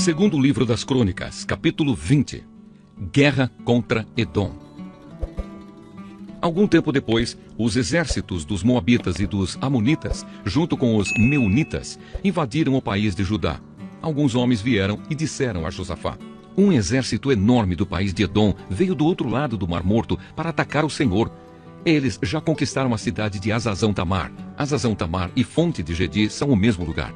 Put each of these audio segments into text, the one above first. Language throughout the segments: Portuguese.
Segundo livro das Crônicas, capítulo 20. Guerra contra Edom. Algum tempo depois, os exércitos dos Moabitas e dos Amonitas, junto com os Meunitas, invadiram o país de Judá. Alguns homens vieram e disseram a Josafá: um exército enorme do país de Edom veio do outro lado do Mar Morto para atacar o Senhor. Eles já conquistaram a cidade de Hazazão-Tamar. Hazazão-Tamar e Fonte de Gedi são o mesmo lugar.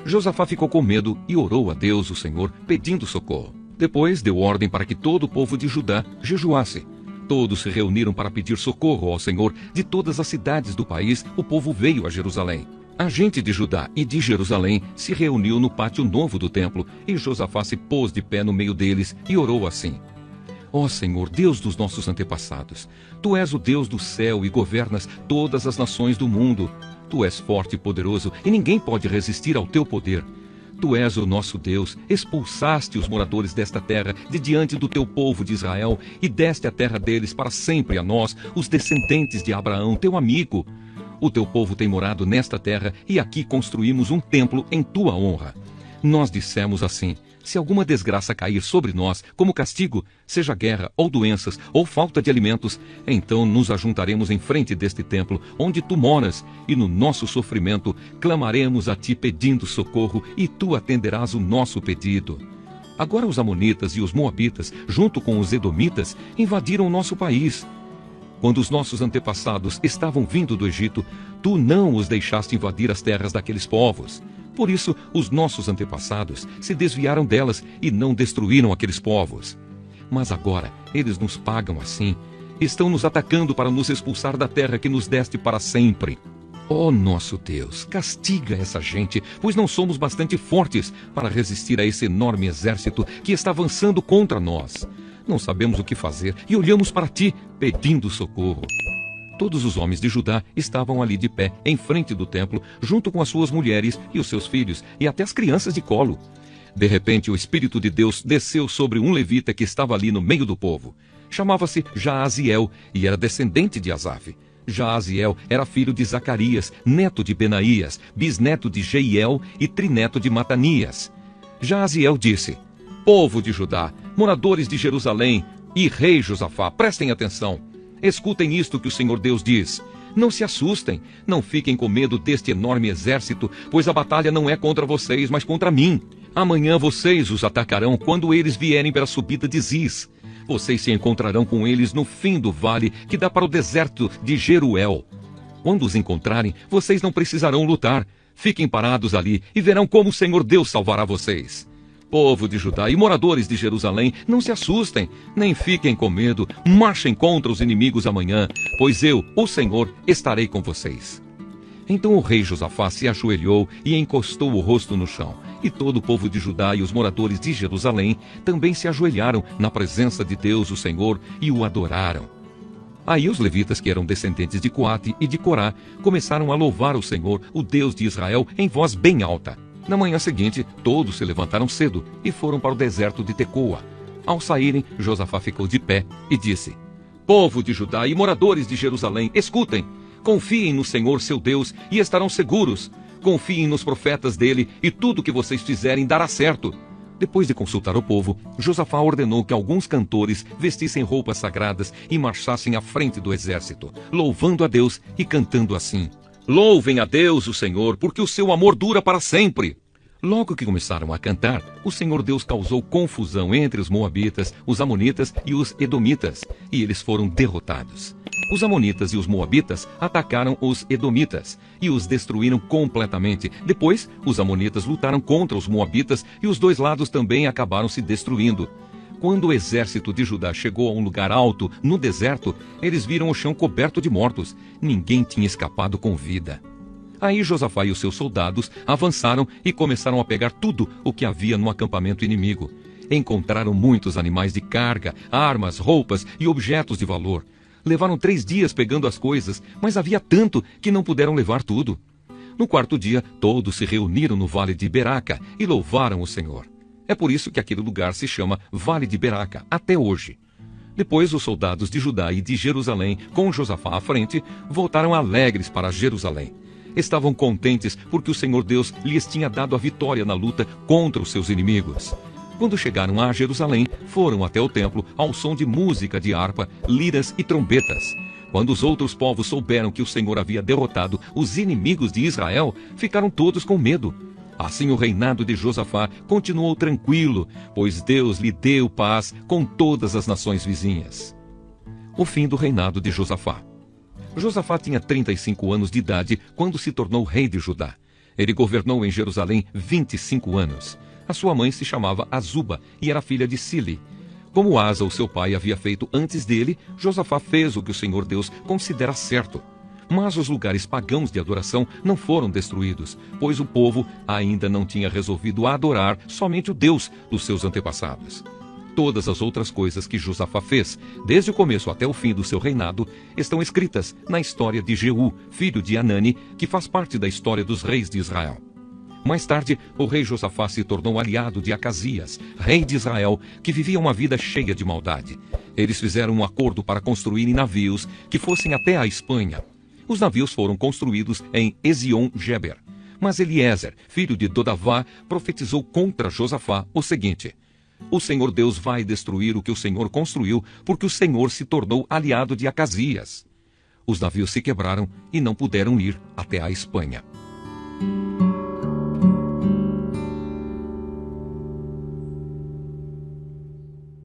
Josafá ficou com medo e orou a Deus, o Senhor, pedindo socorro. Depois deu ordem para que todo o povo de Judá jejuasse. Todos se reuniram para pedir socorro ao Senhor. De todas as cidades do país, o povo veio a Jerusalém. A gente de Judá e de Jerusalém se reuniu no pátio novo do templo, e Josafá se pôs de pé no meio deles e orou assim: ó Senhor, Deus dos nossos antepassados, Tu és o Deus do céu e governas todas as nações do mundo. Tu és forte e poderoso, e ninguém pode resistir ao Teu poder. Tu és o nosso Deus, expulsaste os moradores desta terra de diante do Teu povo de Israel, e deste a terra deles para sempre a nós, os descendentes de Abraão, Teu amigo. O Teu povo tem morado nesta terra, e aqui construímos um templo em Tua honra. Nós dissemos assim: se alguma desgraça cair sobre nós, como castigo, seja guerra, ou doenças, ou falta de alimentos, então nos ajuntaremos em frente deste templo, onde Tu moras, e no nosso sofrimento clamaremos a Ti pedindo socorro, e Tu atenderás o nosso pedido. Agora os Amonitas e os Moabitas, junto com os Edomitas, invadiram o nosso país. Quando os nossos antepassados estavam vindo do Egito, Tu não os deixaste invadir as terras daqueles povos. Por isso, os nossos antepassados se desviaram delas e não destruíram aqueles povos. Mas agora, eles nos pagam assim. Estão nos atacando para nos expulsar da terra que nos deste para sempre. Ó nosso Deus, castiga essa gente, pois não somos bastante fortes para resistir a esse enorme exército que está avançando contra nós. Não sabemos o que fazer e olhamos para Ti, pedindo socorro. Todos os homens de Judá estavam ali de pé, em frente do templo, junto com as suas mulheres e os seus filhos, e até as crianças de colo. De repente, o Espírito de Deus desceu sobre um levita que estava ali no meio do povo. Chamava-se Jaaziel e era descendente de Asaf. Jaaziel era filho de Zacarias, neto de Benaías, bisneto de Jeiel e trineto de Matanias. Jaaziel disse: povo de Judá, moradores de Jerusalém e rei Josafá, prestem atenção. Escutem isto que o Senhor Deus diz. Não se assustem, não fiquem com medo deste enorme exército, pois a batalha não é contra vocês, mas contra mim. Amanhã vocês os atacarão quando eles vierem para a subida de Ziz. Vocês se encontrarão com eles no fim do vale que dá para o deserto de Jeruel. Quando os encontrarem, vocês não precisarão lutar. Fiquem parados ali e verão como o Senhor Deus salvará vocês. Povo de Judá e moradores de Jerusalém, não se assustem, nem fiquem com medo. Marchem contra os inimigos amanhã, pois eu, o Senhor, estarei com vocês. Então o rei Josafá se ajoelhou e encostou o rosto no chão. E todo o povo de Judá e os moradores de Jerusalém também se ajoelharam na presença de Deus, o Senhor, e o adoraram. Aí os levitas, que eram descendentes de Coate e de Corá, começaram a louvar o Senhor, o Deus de Israel, em voz bem alta. Na manhã seguinte, todos se levantaram cedo e foram para o deserto de Tecoa. Ao saírem, Josafá ficou de pé e disse: povo de Judá e moradores de Jerusalém, escutem. Confiem no Senhor seu Deus e estarão seguros. Confiem nos profetas dele e tudo que vocês fizerem dará certo. Depois de consultar o povo, Josafá ordenou que alguns cantores vestissem roupas sagradas e marchassem à frente do exército, louvando a Deus e cantando assim: louvem a Deus, o Senhor, porque o seu amor dura para sempre. Logo que começaram a cantar, o Senhor Deus causou confusão entre os Moabitas, os Amonitas e os Edomitas, e eles foram derrotados. Os Amonitas e os Moabitas atacaram os Edomitas e os destruíram completamente. Depois, os Amonitas lutaram contra os Moabitas e os dois lados também acabaram se destruindo. Quando o exército de Judá chegou a um lugar alto, no deserto, eles viram o chão coberto de mortos. Ninguém tinha escapado com vida. Aí Josafá e os seus soldados avançaram e começaram a pegar tudo o que havia no acampamento inimigo. Encontraram muitos animais de carga, armas, roupas e objetos de valor. Levaram 3 dias pegando as coisas, mas havia tanto que não puderam levar tudo. No 4º dia, todos se reuniram no vale de Beraca e louvaram o Senhor. É por isso que aquele lugar se chama Vale de Beraca, até hoje. Depois, os soldados de Judá e de Jerusalém, com Josafá à frente, voltaram alegres para Jerusalém. Estavam contentes porque o Senhor Deus lhes tinha dado a vitória na luta contra os seus inimigos. Quando chegaram a Jerusalém, foram até o templo ao som de música de harpa, liras e trombetas. Quando os outros povos souberam que o Senhor havia derrotado os inimigos de Israel, ficaram todos com medo. Assim o reinado de Josafá continuou tranquilo, pois Deus lhe deu paz com todas as nações vizinhas. O fim do reinado de Josafá. Josafá tinha 35 anos de idade quando se tornou rei de Judá. Ele governou em Jerusalém 25 anos. A sua mãe se chamava Azuba e era filha de Sili. Como Asa, o seu pai, havia feito antes dele, Josafá fez o que o Senhor Deus considera certo. Mas os lugares pagãos de adoração não foram destruídos, pois o povo ainda não tinha resolvido adorar somente o Deus dos seus antepassados. Todas as outras coisas que Josafá fez, desde o começo até o fim do seu reinado, estão escritas na história de Jeú, filho de Anani, que faz parte da história dos reis de Israel. Mais tarde, o rei Josafá se tornou aliado de Acasias, rei de Israel, que vivia uma vida cheia de maldade. Eles fizeram um acordo para construírem navios que fossem até a Espanha. Os navios foram construídos em Ezion-Geber. Mas Eliezer, filho de Dodavá, profetizou contra Josafá o seguinte: o Senhor Deus vai destruir o que o Senhor construiu, porque o Senhor se tornou aliado de Acasias. Os navios se quebraram e não puderam ir até a Espanha.